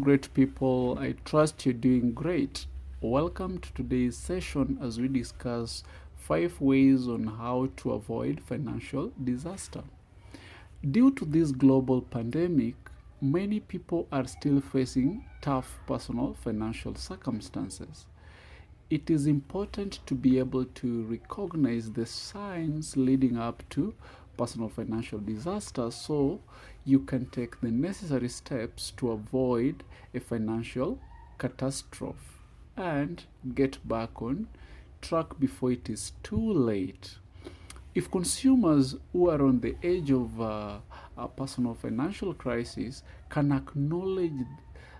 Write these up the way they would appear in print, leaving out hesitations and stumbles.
great people. I trust you're doing great. Welcome to today's session as we discuss 5 ways on how to avoid financial disaster. Due to this global pandemic, many people are still facing tough personal financial circumstances. It is important to be able to recognize the signs leading up to personal financial disaster so you can take the necessary steps to avoid a financial catastrophe and get back on track before it is too late. If consumers who are on the edge of a personal financial crisis can acknowledge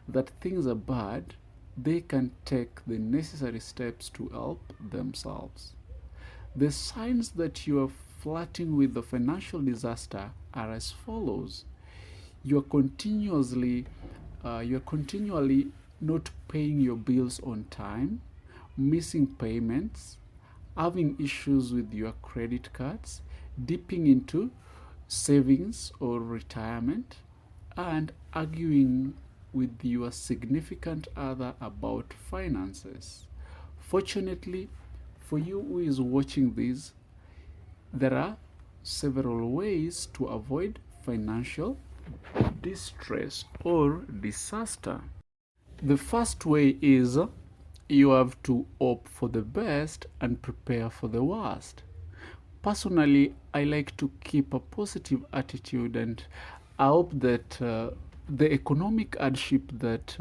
that things are bad, they can take the necessary steps to help themselves. The signs that you are flirting with the financial disaster are as follows. You are continually not paying your bills on time, missing payments, having issues with your credit cards, dipping into savings or retirement, and arguing with your significant other about finances. Fortunately, for you who is watching this, there are several ways to avoid financial distress or disaster. The first way is you have to hope for the best and prepare for the worst. Personally, I like to keep a positive attitude, and I hope that the economic hardship that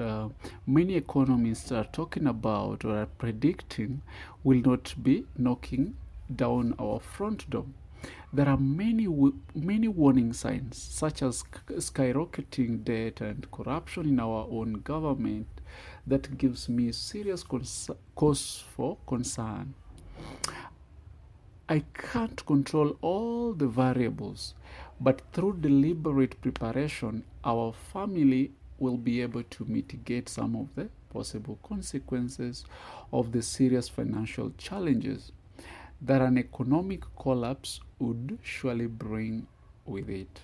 many economists are talking about or are predicting will not be knocking down our front door. There are many warning signs, such as skyrocketing debt and corruption in our own government, that gives me serious cause for concern. I can't control all the variables, but through deliberate preparation, our family will be able to mitigate some of the possible consequences of the serious financial challenges that an economic collapse would surely bring with it.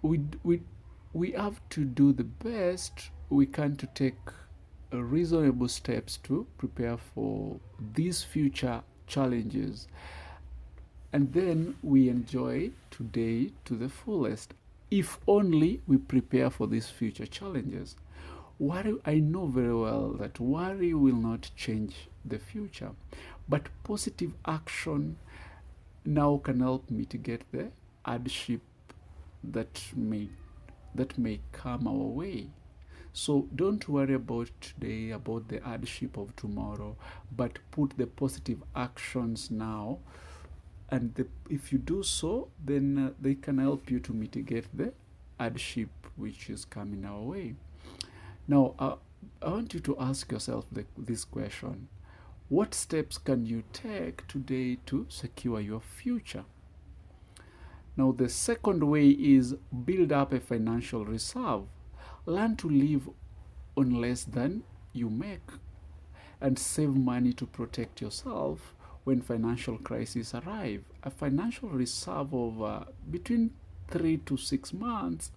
We have to do the best we can to take reasonable steps to prepare for these future challenges, and then we enjoy today to the fullest. If only we prepare for these future challenges. I know very well that worry will not change the future, but positive action now can help mitigate the hardship that may come our way. So don't worry about today, about the hardship of tomorrow, but put the positive actions now. And if you do so, then they can help you to mitigate the hardship which is coming our way. Now, I want you to ask yourself this question. What steps can you take today to secure your future? Now, the second way is build up a financial reserve. Learn to live on less than you make and save money to protect yourself when financial crises arrive. A financial reserve of between 3 to 6 months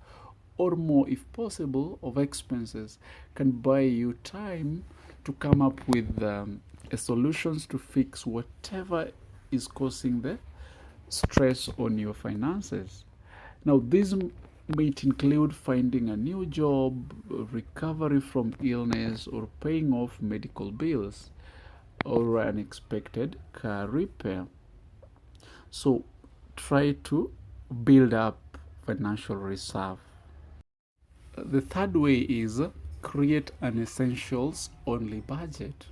or more, if possible, of expenses can buy you time to come up with solutions to fix whatever is causing the stress on your finances. Now, this might include finding a new job, recovery from illness, or paying off medical bills or unexpected car repair. So try to build up financial reserve. The third way is create an essentials only budget.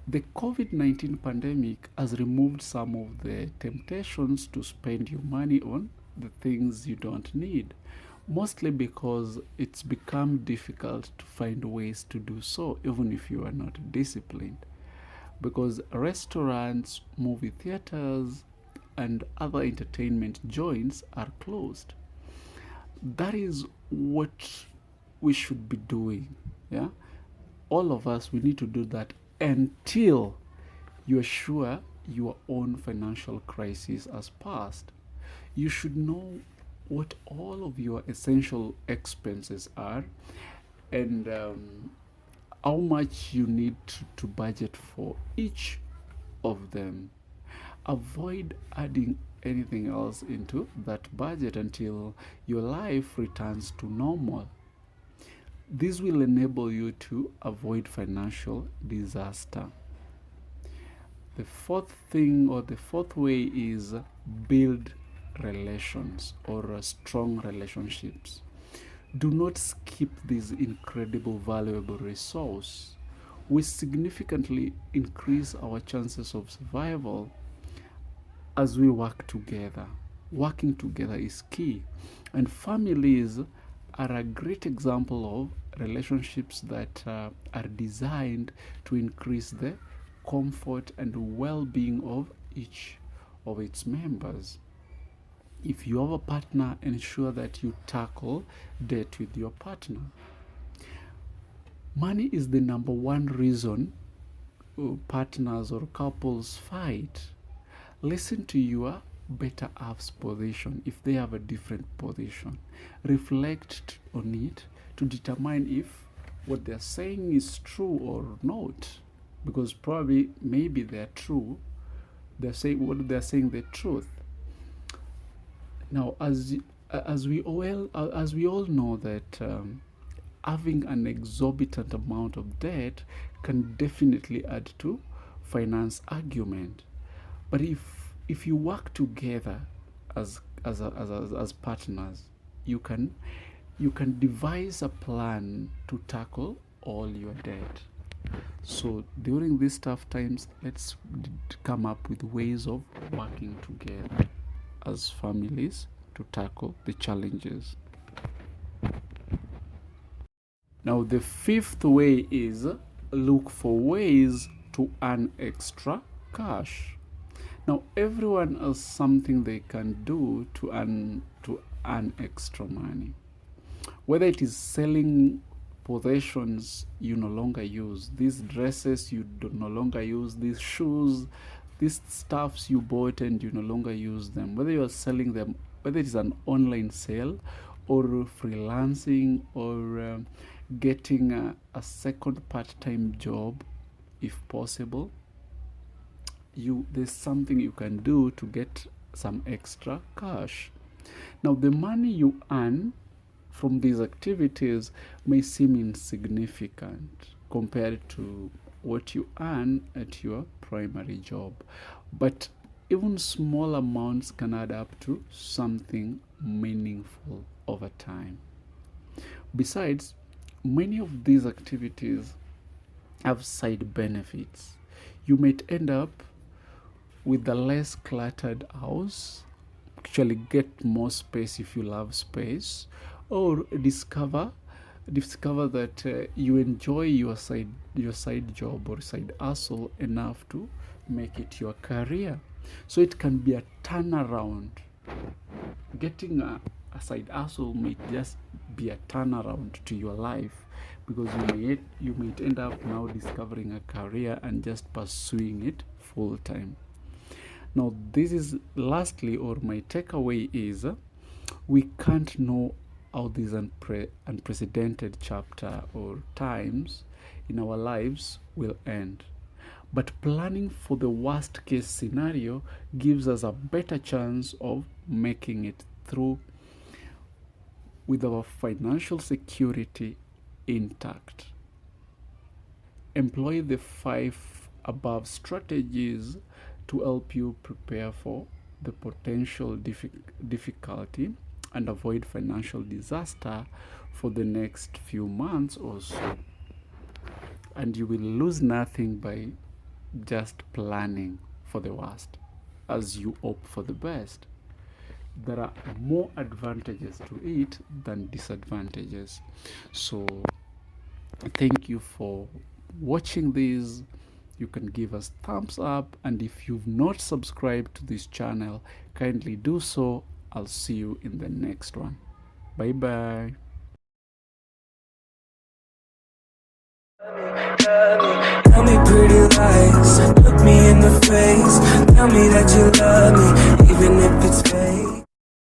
The COVID-19 pandemic has removed some of the temptations to spend your money on the things you don't need, mostly because it's become difficult to find ways to do so, even if you are not disciplined. Because restaurants, movie theaters, and other entertainment joints are closed. That is what we should be doing. Yeah, all of us, we need to do that until you're sure your own financial crisis has passed. You should know what all of your essential expenses are and how much you need to budget for each of them. Avoid adding anything else into that budget until your life returns to normal. This will enable you to avoid financial disaster. The fourth thing, or the fourth way, is build relations or strong relationships. Do not skip this incredible, valuable resource. We significantly increase our chances of survival as we work together. Working together is key, and families are a great example of relationships that are designed to increase the comfort and well-being of each of its members. If you have a partner, ensure that you tackle debt with your partner. Money is the number one reason partners or couples fight. Listen to your better half's position if they have a different position. Reflect on it to determine if what they're saying is true or not. Because probably, maybe they're true. They're saying what they're saying the truth. Now, as we all know that having an exorbitant amount of debt can definitely add to finance argument. But if you work together as partners, you can devise a plan to tackle all your debt. So during these tough times, let's come up with ways of working together as families to tackle the challenges. Now, the fifth way is look for ways to earn extra cash. Now, everyone has something they can do to earn extra money. Whether it is selling possessions you no longer use, these dresses you no longer use, these shoes, these stuffs you bought and you no longer use them, whether you are selling them, whether it is an online sale or freelancing or getting a second part-time job if possible, there's something you can do to get some extra cash. Now, the money you earn from these activities may seem insignificant compared to what you earn at your primary job, but even small amounts can add up to something meaningful over time. Besides, many of these activities have side benefits. You might end up with a less cluttered house, actually get more space if you love space, or discover that you enjoy your side job or side hustle enough to make it your career. So it can be a turnaround. Getting a side hustle might just be a turnaround to your life, because you might end up now discovering a career and just pursuing it full time. Now, this is lastly, or my takeaway is, we can't know how this unprecedented chapter or times in our lives will end. But planning for the worst case scenario gives us a better chance of making it through with our financial security intact. Employ the 5 above strategies to help you prepare for the potential difficulty and avoid financial disaster for the next few months or so. And you will lose nothing by just planning for the worst as you hope for the best. There are more advantages to it than disadvantages. So thank you for watching this. You can give us thumbs up, and if you've not subscribed to this channel, kindly do so. I'll see you in the next one. Bye bye. Tell me pretty lies, look me in the face, tell me that you love me.